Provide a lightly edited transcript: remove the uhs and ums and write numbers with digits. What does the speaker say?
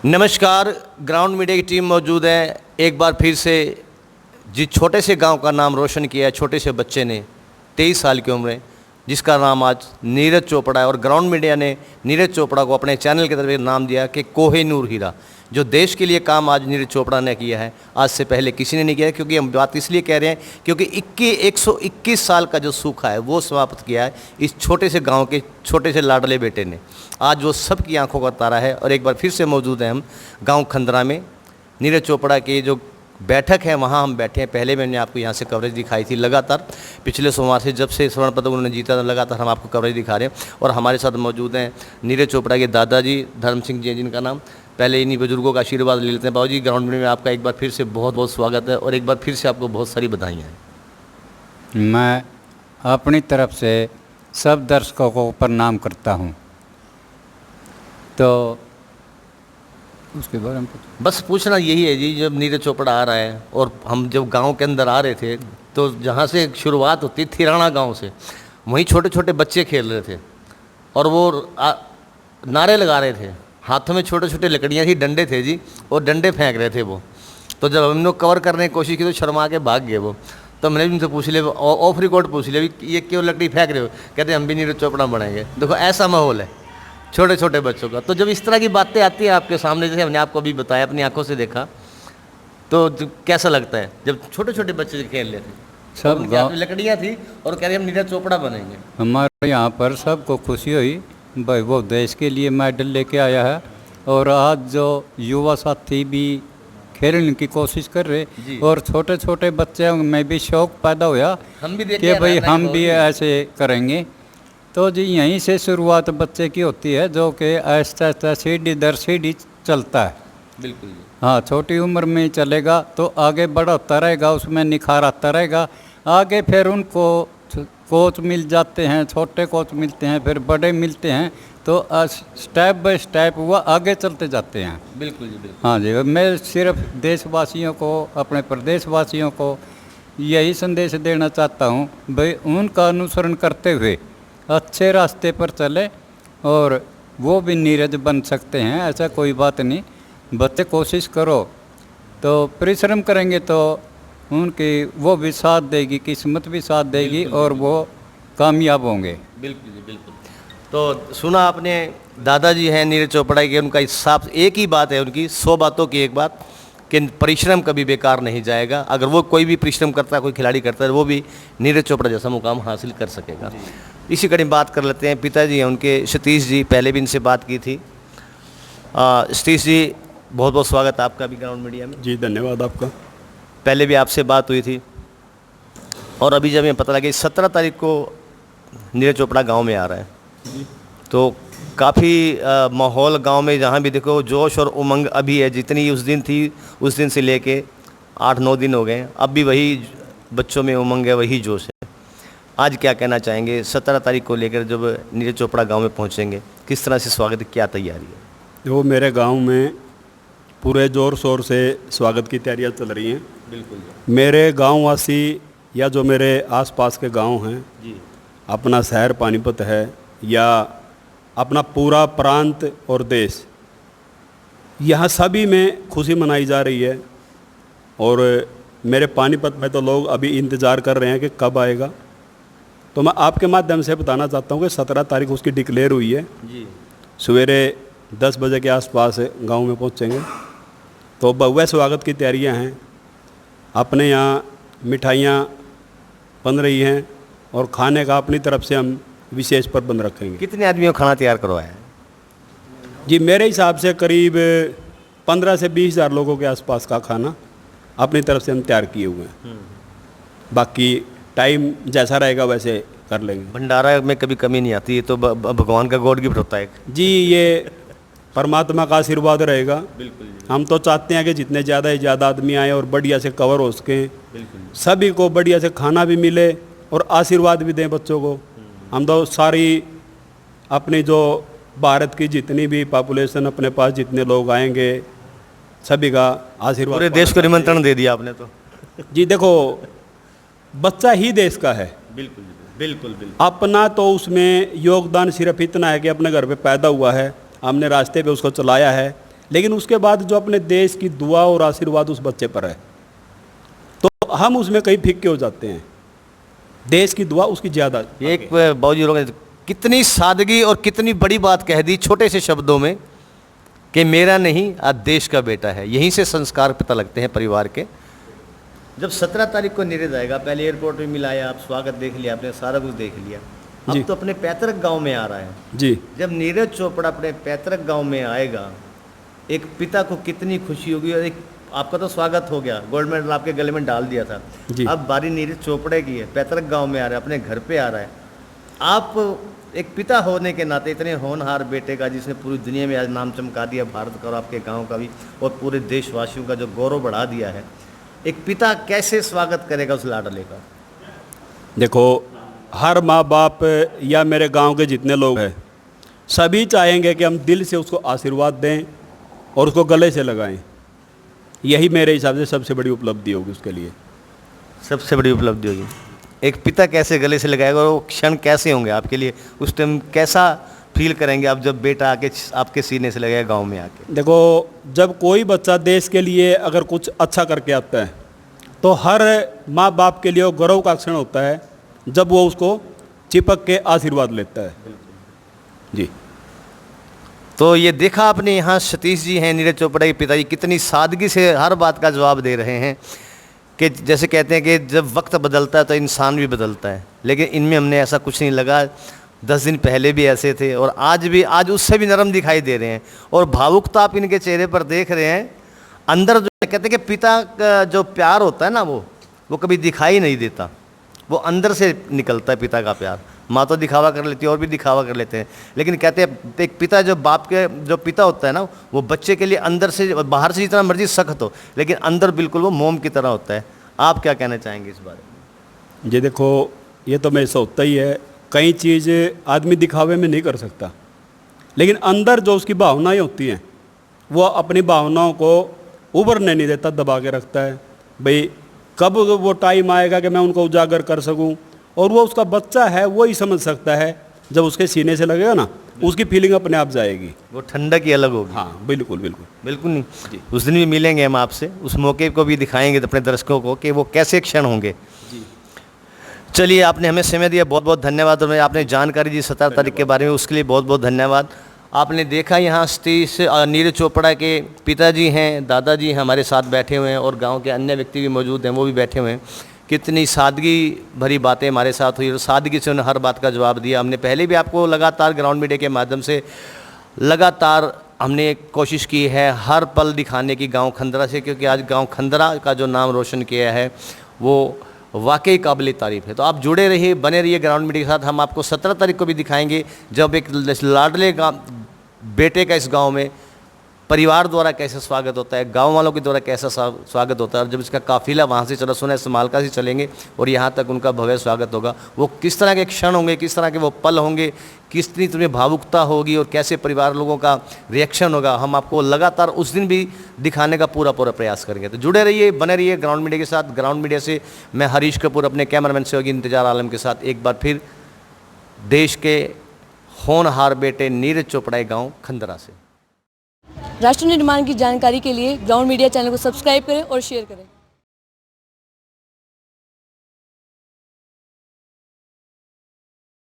नमस्कार, ground media की team मौजूद है। एक बार फिर से जिस छोटे से गांव का नाम रोशन किया है छोटे से बच्चे ने 23 साल की उम्र में, जिसका नाम आज नीरज चोपड़ा है। और ग्राउंड मीडिया ने नीरज चोपड़ा को अपने चैनल की तरफ एक नाम दिया कि कोहिनूर हीरा। जो देश के लिए काम आज नीरज चोपड़ा ने किया है, आज से पहले किसी ने नहीं किया है। क्योंकि हम बात इसलिए कह रहे हैं क्योंकि 121 साल का जो सूखा है वो समाप्त किया है इस छोटे से गांव के छोटे से लाडले बेटे ने। आज वो सबकी आंखों का तारा है। और एक बार फिर से मौजूद हैं हम गांव खंदरा में। नीरज चोपड़ा की जो बैठक है वहाँ हम बैठे हैं। पहले मैंने आपको यहाँ से कवरेज दिखाई थी लगातार, पिछले सोमवार से जब से स्वर्ण पदक उन्होंने जीता था लगातार हम आपको कवरेज दिखा रहे हैं। और हमारे साथ मौजूद हैं नीरज चोपड़ा के दादाजी धर्म सिंह जी, जिनका नाम। पहले इन्हीं बुजुर्गों का आशीर्वाद ले लेते हैं। बाबू जी, ग्राउंड में आपका एक बार फिर से बहुत बहुत स्वागत है और एक बार फिर से आपको बहुत सारी बधाइयाँ हैं। मैं अपनी तरफ से सब दर्शकों को प्रणाम करता हूँ। तो उसके बारे में बस पूछना यही है जी, जब नीरज चोपड़ा आ रहा है और हम जब गांव के अंदर आ रहे थे तो जहाँ से शुरुआत होती थिराना गांव से, वहीं छोटे छोटे बच्चे खेल रहे थे और वो नारे लगा रहे थे। हाथों में छोटे छोटे लकड़ियाँ थी, डंडे थे जी, और डंडे फेंक रहे थे वो। तो जब हम लोग कवर करने की कोशिश की तो शर्मा के भाग गए वो। तो मैंने उनसे पूछ लिया, ऑफ रिकॉर्ड पूछ लिया, ये क्यों लकड़ी फेंक रहे हो? कहते हम भी नीरज चोपड़ा बनेंगे। देखो ऐसा माहौल है छोटे छोटे बच्चों का। तो जब इस तरह की बातें आती है आपके सामने, जैसे हमने आपको अभी बताया, अपनी आंखों से देखा, तो कैसा लगता है जब छोटे छोटे बच्चे खेल रहे थे, सब गाँव लकड़ियाँ थी और कह रहे हम नीरज चोपड़ा बनेंगे। हमारे यहाँ पर सबको खुशी हुई भाई, वो देश के लिए मेडल लेके आया है। और आज जो युवा साथी भी खेलने की कोशिश कर रहे और छोटे छोटे बच्चों में भी शौक पैदा हुआ हम भी कि भाई हम भी ऐसे करेंगे। तो जी यहीं से शुरुआत बच्चे की होती है, जो कि आहिस्ता आहिस्ता सीढ़ी दर सीढ़ी चलता है। बिल्कुल। हाँ, छोटी उम्र में चलेगा तो आगे बड़ा होता रहेगा, उसमें निखार आता रहेगा। आगे फिर उनको कोच मिल जाते हैं, छोटे कोच मिलते हैं, फिर बड़े मिलते हैं, तो स्टेप बाय स्टेप वो आगे चलते जाते हैं। बिल्कुल जी, बिल्कुल। हाँ जी, मैं सिर्फ देशवासियों को, अपने प्रदेशवासियों को यही संदेश देना चाहता हूँ भाई, उनका अनुसरण करते हुए अच्छे रास्ते पर चले और वो भी नीरज बन सकते हैं। ऐसा कोई बात नहीं, बच्चे कोशिश करो तो परिश्रम करेंगे तो उनकी वो भी साथ देगी, किस्मत भी साथ देगी और वो कामयाब होंगे। बिल्कुल जी, बिल्कुल। तो सुना आपने, दादाजी हैं नीरज चोपड़ा के, उनका साफ एक ही बात है उनकी, 100 बातों की एक बात, कि परिश्रम कभी बेकार नहीं जाएगा। अगर वो कोई भी परिश्रम करता है, कोई खिलाड़ी करता है, वो भी नीरज चोपड़ा जैसा मुकाम हासिल कर सकेगा। इसी कड़ी बात कर लेते हैं, पिताजी हैं उनके सतीश जी, पहले भी इनसे बात की थी। सतीश जी, बहुत बहुत स्वागत है आपका भी ग्राउंड मीडिया में। जी धन्यवाद आपका। पहले भी आपसे बात हुई थी और अभी जब हमें पता लगा 17 तारीख को नीरज चोपड़ा गांव में आ रहा है, तो काफ़ी माहौल गांव में जहां भी देखो जोश और उमंग अभी है। जितनी उस दिन थी, उस दिन से लेके 8-9 दिन हो गए, अब भी वही बच्चों में उमंग है, वही जोश है। आज क्या कहना चाहेंगे 17 तारीख को लेकर जब नीरज चोपड़ा गांव में पहुंचेंगे, किस तरह से स्वागत, क्या तैयारी है? वो मेरे गांव में पूरे ज़ोर शोर से स्वागत की तैयारियां चल रही हैं। बिल्कुल। मेरे गांववासी या जो मेरे आसपास के गांव हैं जी, अपना शहर पानीपत है या अपना पूरा प्रांत और देश, यहाँ सभी में खुशी मनाई जा रही है। और मेरे पानीपत में तो लोग अभी इंतज़ार कर रहे हैं कि कब आएगा। तो मैं आपके माध्यम से बताना चाहता हूँ कि 17 तारीख उसकी डिक्लेयर हुई है जी। सवेरे 10 बजे के आसपास गांव में पहुँचेंगे। तो भव्य स्वागत की तैयारियां हैं। अपने यहाँ मिठाइयाँ बन रही हैं और खाने का अपनी तरफ से हम विशेष प्रबंध रखेंगे। कितने आदमियों को खाना तैयार करवाया है? जी मेरे हिसाब से करीब 15 से 20 हज़ार लोगों के आसपास का खाना अपनी तरफ से हम तैयार किए हुए हैं। बाकी टाइम जैसा रहेगा वैसे कर लेंगे। भंडारा में कभी कमी नहीं आती, ये तो भगवान का गॉड गिफ्ट होता है। जी ये परमात्मा का आशीर्वाद रहेगा। बिल्कुल। हम तो चाहते हैं कि जितने ज़्यादा से ज़्यादा आदमी आए और बढ़िया से कवर हो सकें, सभी को बढ़िया से खाना भी मिले और आशीर्वाद भी दें बच्चों को। हम तो सारी अपनी जो भारत की जितनी भी पॉपुलेशन, अपने पास जितने लोग आएंगे, सभी का आशीर्वाद, पूरे देश को निमंत्रण दे दिया आपने तो। जी देखो, बच्चा ही देश का है। बिल्कुल बिल्कुल बिल्कुल। अपना तो उसमें योगदान सिर्फ इतना है कि अपने घर पे पैदा हुआ है, हमने रास्ते पे उसको चलाया है, लेकिन उसके बाद जो अपने देश की दुआ और आशीर्वाद उस बच्चे पर है, तो हम उसमें कहीं फिक्के हो जाते हैं। देश की दुआ उसकी ज़्यादा। एक बाबूजी लोगों ने कितनी सादगी और कितनी बड़ी बात कह दी छोटे से शब्दों में कि मेरा नहीं, आज देश का बेटा है। यहीं से संस्कार पता लगते हैं परिवार के। जब 17 तारीख को नीरज आएगा, पहले एयरपोर्ट में मिलाया, आप स्वागत देख लिया, आपने सारा कुछ देख लिया, अब तो अपने पैतृक गांव में आ रहा है जी। जब नीरज चोपड़ा अपने पैतृक गांव में आएगा, एक पिता को कितनी खुशी होगी। और एक आपका तो स्वागत हो गया, गोल्ड मेडल आपके गले में डाल दिया था, अब बारी नीरज चोपड़े की है, पैतृक गांव में आ रहा है, अपने घर पे आ रहा है। आप एक पिता होने के नाते, इतने होनहार बेटे का जिसने पूरी दुनिया में आज नाम चमका दिया, भारत का और आपके गांव का भी, और पूरे देशवासियों का जो गौरव बढ़ा दिया है, एक पिता कैसे स्वागत करेगा उस लाडले का? देखो, हर माँ बाप या मेरे गांव के जितने लोग हैं, सभी चाहेंगे कि हम दिल से उसको आशीर्वाद दें और उसको गले से लगाएं। यही मेरे हिसाब से सबसे बड़ी उपलब्धि होगी उसके लिए। सबसे बड़ी उपलब्धि होगी। एक पिता कैसे गले से लगाएगा और वो क्षण कैसे होंगे आपके लिए? उस टाइम कैसा फील करेंगे आप जब बेटा आके आपके सीने से लगेगा गांव में आके? देखो, जब कोई बच्चा देश के लिए अगर कुछ अच्छा करके आता है, तो हर माँ बाप के लिए वो गौरव का क्षण होता है जब वो उसको चिपक के आशीर्वाद लेता है। जी। तो ये देखा आपने, यहाँ सतीश जी हैं, नीरज चोपड़ा के पिताजी, कितनी सादगी से हर बात का जवाब दे रहे हैं कि जैसे कहते हैं कि जब वक्त बदलता है तो इंसान भी बदलता है, लेकिन इनमें हमने ऐसा कुछ नहीं लगा। 10 दिन पहले भी ऐसे थे और आज उससे भी नरम दिखाई दे रहे हैं। और भावुकता आप इनके चेहरे पर देख रहे हैं। अंदर जो कहते हैं कि पिता का जो प्यार होता है ना, वो कभी दिखाई नहीं देता, वो अंदर से निकलता है पिता का प्यार। माँ तो दिखावा कर लेती है और भी दिखावा कर लेते हैं, लेकिन कहते हैं एक पिता जो बाप के जो पिता होता है ना, वो बच्चे के लिए अंदर से, बाहर से जितना मर्जी सख्त हो, लेकिन अंदर बिल्कुल वो मोम की तरह होता है। आप क्या कहना चाहेंगे इस बारे में? जी देखो, ये तो मेरे से होता ही है। कई चीज़ आदमी दिखावे में नहीं कर सकता, लेकिन अंदर जो उसकी भावनाएं होती हैं, वो अपनी भावनाओं को उभरने नहीं देता, दबा के रखता है। भाई कब वो टाइम आएगा कि मैं उनको उजागर कर सकूं, और वो उसका बच्चा है, वो ही समझ सकता है। जब उसके सीने से लगेगा ना, उसकी फीलिंग अपने आप जाएगी, वो ठंडक ही अलग होगी। हाँ, बिल्कुल बिल्कुल बिल्कुल नहीं जी। उस दिन भी मिलेंगे हम आपसे, उस मौके को भी दिखाएंगे अपने दर्शकों को कि वो कैसे क्षण होंगे। चलिए, आपने हमें समय दिया, बहुत बहुत धन्यवाद। और आपने जानकारी दी 17 तारीख के बारे में, उसके लिए बहुत बहुत धन्यवाद। आपने देखा यहाँ सतीश नीरज चोपड़ा के पिताजी हैं, दादाजी हमारे साथ बैठे हुए हैं, और गांव के अन्य व्यक्ति भी मौजूद हैं, वो भी बैठे हुए हैं। कितनी सादगी भरी बातें हमारे साथ हुई और सादगी से उन्होंने हर बात का जवाब दिया। हमने पहले भी आपको लगातार ग्राउंड मीडिया के माध्यम से लगातार हमने कोशिश की है हर पल दिखाने की गांव खंदरा से, क्योंकि आज गांव खंदरा का जो नाम रोशन किया है वो वाकई काबिल तारीफ़ है। तो आप जुड़े रहिए, बने रहिए ग्राउंड मीडिया के साथ। हम आपको 17 तारीख को भी दिखाएंगे जब एक लाडले बेटे का इस गांव में परिवार द्वारा कैसे स्वागत होता है, गांव वालों के द्वारा कैसा स्वागत होता है, और जब इसका काफिला वहाँ से चला, सुना समालका से चलेंगे और यहाँ तक उनका भव्य स्वागत होगा, वो किस तरह के क्षण होंगे, किस तरह के वो पल होंगे, कितनी तुम्हें भावुकता होगी और कैसे परिवार लोगों का रिएक्शन होगा, हम आपको लगातार उस दिन भी दिखाने का पूरा प्रयास करेंगे। तो जुड़े रहिए, बने रहिए ग्राउंड मीडिया के साथ। ग्राउंड मीडिया से मैं हरीश कपूर अपने कैमरामैन सहयोगी इंतजार आलम के साथ एक बार फिर देश के होनहार बेटे नीरज चोपड़ा गांव खंदरा से। राष्ट्र निर्माण की जानकारी के लिए ग्राउंड मीडिया चैनल को सब्सक्राइब करें और शेयर करें।